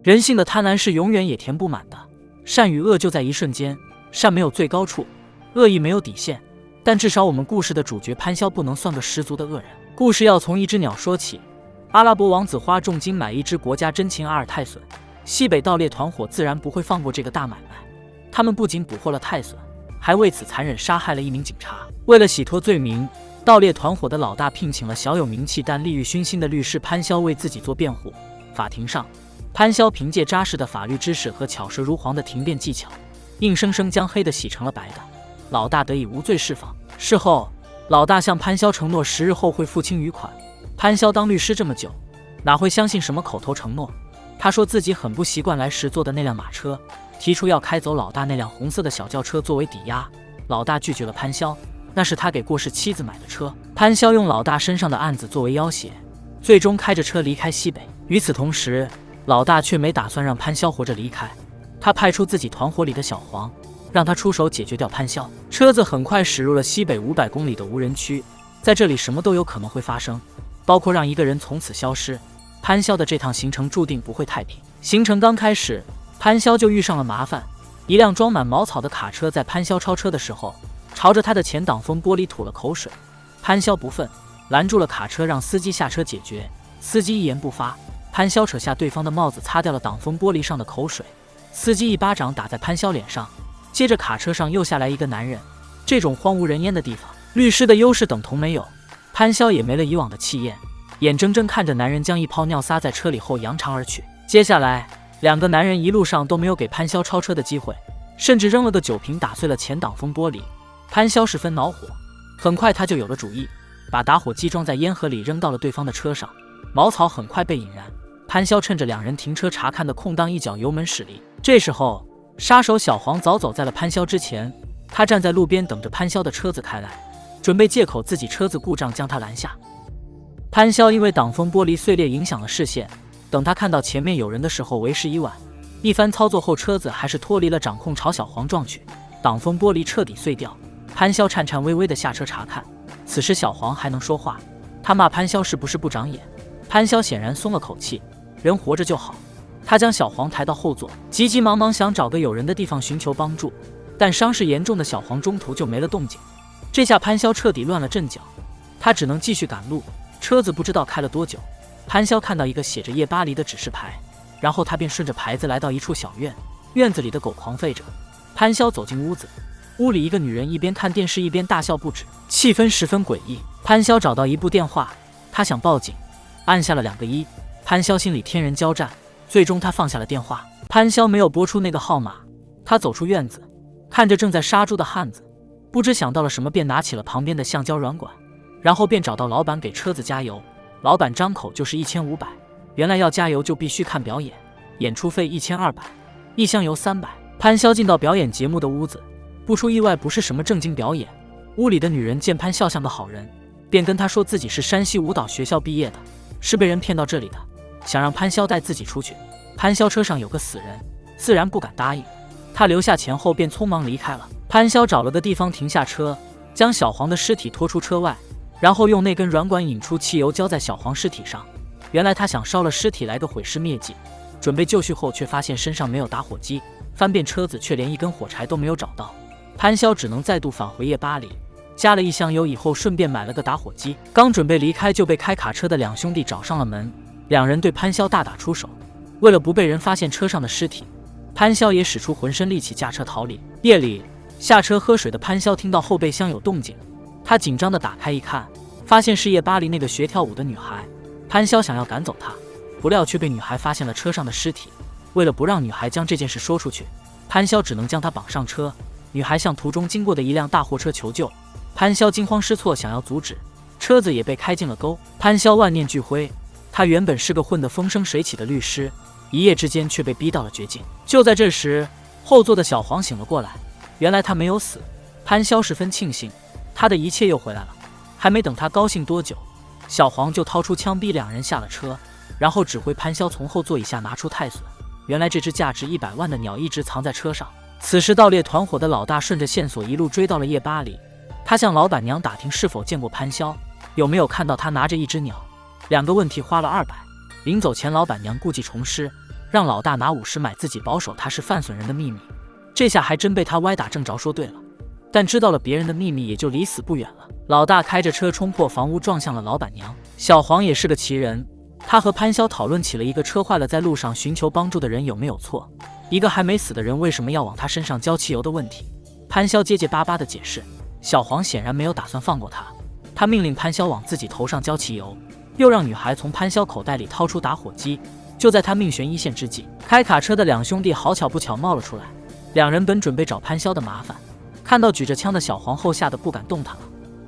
人性的贪婪是永远也填不满的，善与恶就在一瞬间，善没有最高处，恶意没有底线，但至少我们故事的主角潘潇不能算个十足的恶人。故事要从一只鸟说起。阿拉伯王子花重金买一只国家珍禽阿尔泰隼，西北盗猎团伙自然不会放过这个大买卖，他们不仅捕获了泰隼，还为此残忍杀害了一名警察。为了洗脱罪名，盗猎团伙的老大聘请了小有名气但利欲熏心的律师潘潇为自己做辩护。法庭上，潘潇凭借扎实的法律知识和巧舌如簧的庭辩技巧，硬生生将黑的洗成了白的，老大得以无罪释放。事后，老大向潘潇承诺10日后会付清余款。潘潇当律师这么久，哪会相信什么口头承诺？他说自己很不习惯来时坐的那辆马车，提出要开走老大那辆红色的小轿车作为抵押。老大拒绝了潘潇，那是他给过世妻子买的车。潘潇用老大身上的案子作为要挟，最终开着车离开西北。与此同时，老大却没打算让潘潇活着离开，他派出自己团伙里的小黄，让他出手解决掉潘潇。车子很快驶入了西北500公里的无人区，在这里什么都有可能会发生，包括让一个人从此消失。潘潇的这趟行程注定不会太平。行程刚开始，潘潇就遇上了麻烦。一辆装满茅草的卡车在潘潇超车的时候，朝着他的前挡风玻璃吐了口水。潘潇不忿，拦住了卡车，让司机下车解决。司机一言不发，潘潇扯下对方的帽子，擦掉了挡风玻璃上的口水。司机一巴掌打在潘潇脸上，接着卡车上又下来一个男人。这种荒无人烟的地方，律师的优势等同没有。潘潇也没了以往的气焰，眼睁睁看着男人将一泡尿撒在车里后扬长而去。接下来，两个男人一路上都没有给潘潇超车的机会，甚至扔了个酒瓶打碎了前挡风玻璃。潘潇十分恼火，很快他就有了主意，把打火机装在烟盒里扔到了对方的车上，茅草很快被引燃。潘潇趁着两人停车查看的空档，一脚油门驶离。这时候，杀手小黄早走在了潘潇之前，他站在路边等着潘潇的车子开来，准备借口自己车子故障将他拦下。潘潇因为挡风玻璃碎裂影响了视线，等他看到前面有人的时候为时已晚。一番操作后，车子还是脱离了掌控，朝小黄撞去，挡风玻璃彻底碎掉。潘潇颤颤巍巍地下车查看，此时小黄还能说话，他骂潘潇是不是不长眼。潘潇显然松了口气，人活着就好。他将小黄抬到后座，急急忙忙想找个有人的地方寻求帮助，但伤势严重的小黄中途就没了动静。这下潘潇彻底乱了阵脚，他只能继续赶路。车子不知道开了多久，潘潇看到一个写着夜巴黎的指示牌，然后他便顺着牌子来到一处小院，院子里的狗狂吠着。潘潇走进屋子，屋里一个女人一边看电视一边大笑不止，气氛十分诡异。潘潇找到一部电话，他想报警，按下了2个1。潘潇心里天人交战，最终他放下了电话。潘潇没有拨出那个号码，他走出院子，看着正在杀猪的汉子，不知想到了什么，便拿起了旁边的橡胶软管，然后便找到老板给车子加油。老板张口就是1500，原来要加油就必须看表演，演出费1200，一箱油300。潘潇进到表演节目的屋子，不出意外不是什么正经表演。屋里的女人见潘潇像个好人，便跟他说自己是山西舞蹈学校毕业的，是被人骗到这里的，想让潘潇带自己出去。潘潇车上有个死人，自然不敢答应，他留下钱后便匆忙离开了。潘潇找了个地方停下车，将小黄的尸体拖出车外，然后用那根软管引出汽油浇在小黄尸体上。原来他想烧了尸体来个毁尸灭迹，准备就绪后却发现身上没有打火机，翻遍车子却连一根火柴都没有找到。潘潇只能再度返回夜巴黎，加了一箱油以后顺便买了个打火机，刚准备离开就被开卡车的两兄弟找上了门，两人对潘潇大打出手。为了不被人发现车上的尸体，潘潇也使出浑身力气驾车逃离。夜里下车喝水的潘潇听到后备箱有动静，他紧张地打开一看，发现是夜巴黎那个学跳舞的女孩。潘潇想要赶走她，不料却被女孩发现了车上的尸体。为了不让女孩将这件事说出去，潘潇只能将她绑上车。女孩向途中经过的一辆大货车求救，潘潇惊慌失措想要阻止，车子也被开进了沟。潘潇万念俱灰，他原本是个混得风生水起的律师，一夜之间却被逼到了绝境。就在这时，后座的小黄醒了过来，原来他没有死。潘潇十分庆幸，他的一切又回来了。还没等他高兴多久，小黄就掏出枪逼两人下了车，然后指挥潘潇从后座椅下拿出泰隼。原来这只价值100万的鸟一直藏在车上。此时盗猎团伙的老大顺着线索一路追到了夜巴黎，他向老板娘打听是否见过潘潇，有没有看到他拿着一只鸟。2个问题花了200。临走前老板娘故技重施，让老大拿50买自己保守他是犯损人的秘密。这下还真被他歪打正着说对了，但知道了别人的秘密也就离死不远了。老大开着车冲破房屋，撞向了老板娘。小黄也是个奇人，他和潘潇讨论起了一个车坏了在路上寻求帮助的人有没有错，一个还没死的人为什么要往他身上浇汽油的问题。潘潇结结巴巴地解释，小黄显然没有打算放过他，他命令潘潇往自己头上浇汽油，又让女孩从潘潇口袋里掏出打火机。就在他命悬一线之际，开卡车的两兄弟好巧不巧冒了出来。两人本准备找潘潇的麻烦，看到举着枪的小黄后吓得不敢动弹了。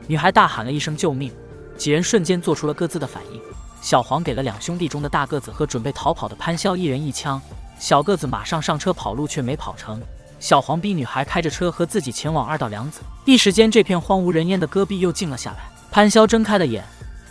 女孩大喊了一声救命，几人瞬间做出了各自的反应。小黄给了两兄弟中的大个子和准备逃跑的潘潇一人一枪，小个子马上上车跑路却没跑成。小黄逼女孩开着车和自己前往二道梁子，一时间这片荒无人烟的戈壁又静了下来。潘潇睁开了眼，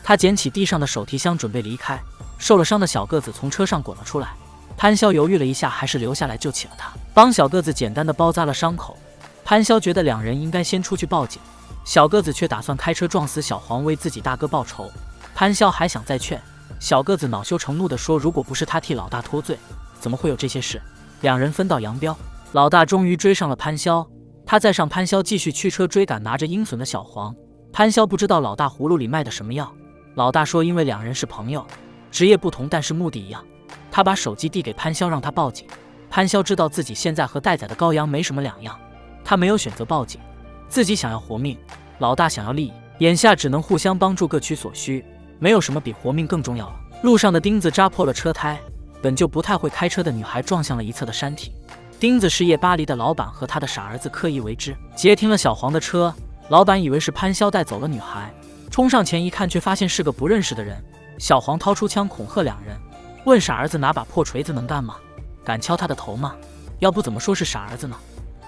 他捡起地上的手提箱准备离开，受了伤的小个子从车上滚了出来。潘潇犹豫了一下，还是留下来救起了他，帮小个子简单的包扎了伤口。潘潇觉得两人应该先出去报警，小个子却打算开车撞死小黄为自己大哥报仇。潘潇还想再劝，小个子恼羞成怒地说，如果不是他替老大脱罪，怎么会有这些事。两人分道扬镳，老大终于追上了潘潇，他再上潘潇继续驱车追赶拿着鹰隼的小黄。潘潇不知道老大葫芦里卖的什么药，老大说因为两人是朋友，职业不同但是目的一样。他把手机递给潘潇让他报警。潘潇知道自己现在和待宰的羔羊没什么两样，他没有选择报警，自己想要活命，老大想要利益，眼下只能互相帮助，各取所需，没有什么比活命更重要了。路上的钉子扎破了车胎，本就不太会开车的女孩撞向了一侧的山体，钉子是夜巴黎的老板和他的傻儿子刻意为之。截停了小黄的车，老板以为是潘潇带走了女孩，冲上前一看却发现是个不认识的人。小黄掏出枪恐吓两人，问傻儿子拿把破锤子能干吗？敢敲他的头吗？要不怎么说是傻儿子呢？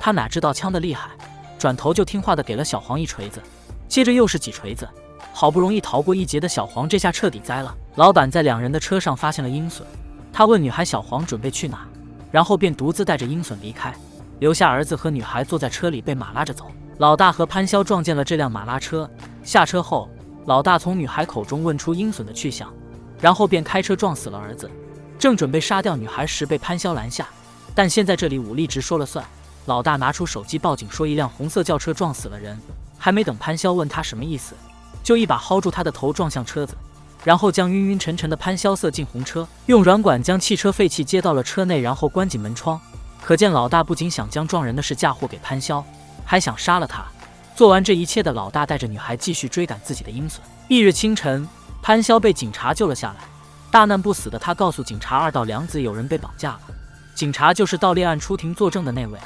他哪知道枪的厉害，转头就听话的给了小黄一锤子，接着又是几锤子。好不容易逃过一劫的小黄这下彻底栽了。老板在两人的车上发现了鹰隼，他问女孩小黄准备去哪，然后便独自带着鹰隼离开，留下儿子和女孩坐在车里被马拉着走。老大和潘潇撞见了这辆马拉车，下车后老大从女孩口中问出鹰隼的去向，然后便开车撞死了儿子。正准备杀掉女孩时被潘潇拦下，但现在这里武力值说了算。老大拿出手机报警说一辆红色轿车撞死了人，还没等潘潇问他什么意思，就一把薅住他的头撞向车子，然后将晕晕沉沉的潘潇塞进红车，用软管将汽车废气接到了车内，然后关紧门窗。可见老大不仅想将撞人的事嫁祸给潘潇，还想杀了他。做完这一切的老大带着女孩继续追赶自己的鹰隼。翌日清晨，潘潇被警察救了下来，大难不死的他告诉警察二道梁子有人被绑架了，警察就是盗猎案出庭作证的那位。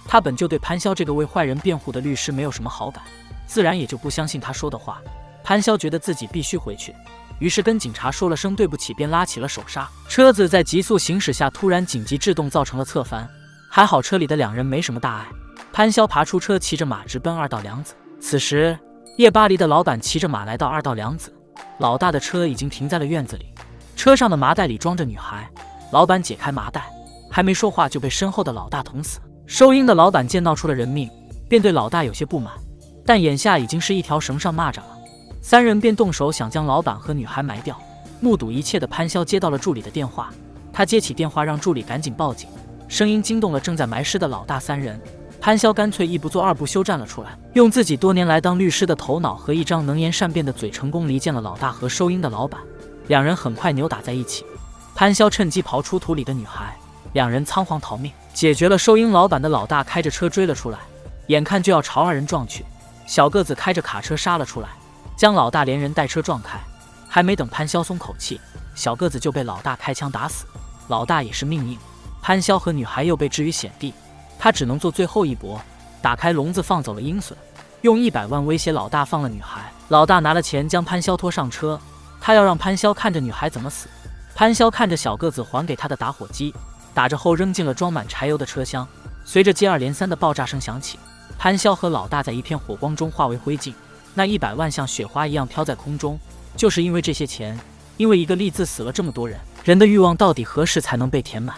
他本就对潘潇这个为坏人辩护的律师没有什么好感，自然也就不相信他说的话。潘潇觉得自己必须回去，于是跟警察说了声对不起，便拉起了手刹。车子在急速行驶下突然紧急制动，造成了侧翻，还好车里的两人没什么大碍。潘潇爬出车，骑着马直奔二道梁子。此时夜巴黎的老板骑着马来到二道梁子，老大的车已经停在了院子里，车上的麻袋里装着女孩。老板解开麻袋，还没说话就被身后的老大捅死。收鹰的老板见闹出了人命，便对老大有些不满，但眼下已经是一条绳上蚂蚱了。三人便动手想将老板和女孩埋掉。目睹一切的潘潇接到了助理的电话，他接起电话让助理赶紧报警，声音惊动了正在埋尸的老大三人。潘潇干脆一不做二不休站了出来，用自己多年来当律师的头脑和一张能言善辩的嘴，成功离间了老大和收鹰的老板。两人很快扭打在一起，潘潇趁机刨出土里的女孩，两人仓皇逃命。解决了收鹰老板的老大开着车追了出来，眼看就要朝二人撞去，小个子开着卡车杀了出来，将老大连人带车撞开。还没等潘潇松口气，小个子就被老大开枪打死。老大也是命硬，潘潇和女孩又被置于险地，他只能做最后一搏，打开笼子放走了鹰隼，用100万威胁老大放了女孩。老大拿了钱将潘潇拖上车，他要让潘潇看着女孩怎么死。潘潇看着小个子还给他的打火机，打着后扔进了装满柴油的车厢。随着接二连三的爆炸声响起，潘潇和老大在一片火光中化为灰烬，那100万像雪花一样飘在空中。就是因为这些钱，因为一个利字死了这么多人，人的欲望到底何时才能被填满？